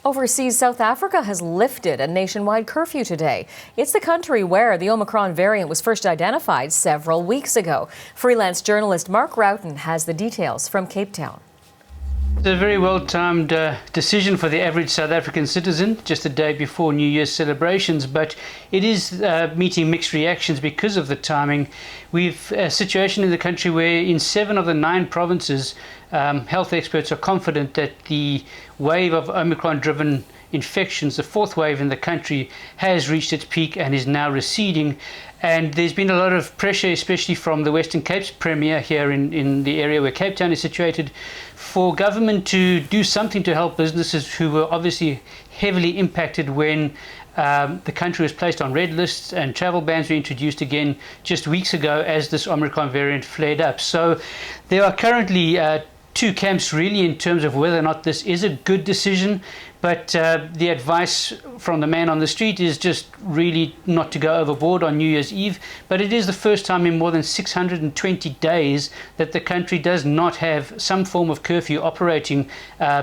Overseas, South Africa has lifted a nationwide curfew today. It's the country where the Omicron variant was first identified several weeks ago. Freelance journalist Mark Roughton has the details from Cape Town. It's a very well-timed decision for the average South African citizen, just a day before New Year's celebrations, but it is meeting mixed reactions because of the timing. We've a situation in the country where in 7 of the 9 provinces, health experts are confident that the wave of Omicron-driven infections, the 4th wave in the country, has reached its peak and is now receding. And there's been a lot of pressure, especially from the Western Cape's Premier here in the area where Cape Town is situated, for government to do something to help businesses who were obviously heavily impacted when the country was placed on red lists and travel bans were introduced again just weeks ago as this Omicron variant flared up. So there are currently 2 camps really in terms of whether or not this is a good decision, but the advice from the man on the street is just really not to go overboard on New Year's Eve. But it is the first time in more than 620 days that the country does not have some form of curfew operating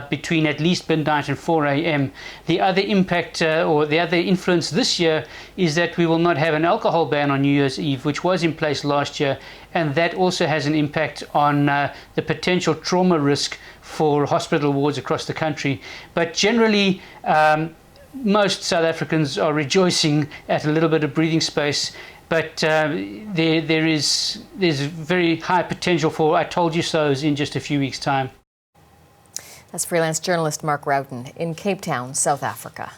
between at least midnight and 4 a.m. The other impact or the other influence this year is that we will not have an alcohol ban on New Year's Eve, which was in place last year, and that also has an impact on the potential trauma risk for hospital wards across the country. But generally, most South Africans are rejoicing at a little bit of breathing space. But there's very high potential for I told you so's in just a few weeks' time. That's freelance journalist Mark Roughton in Cape Town, South Africa.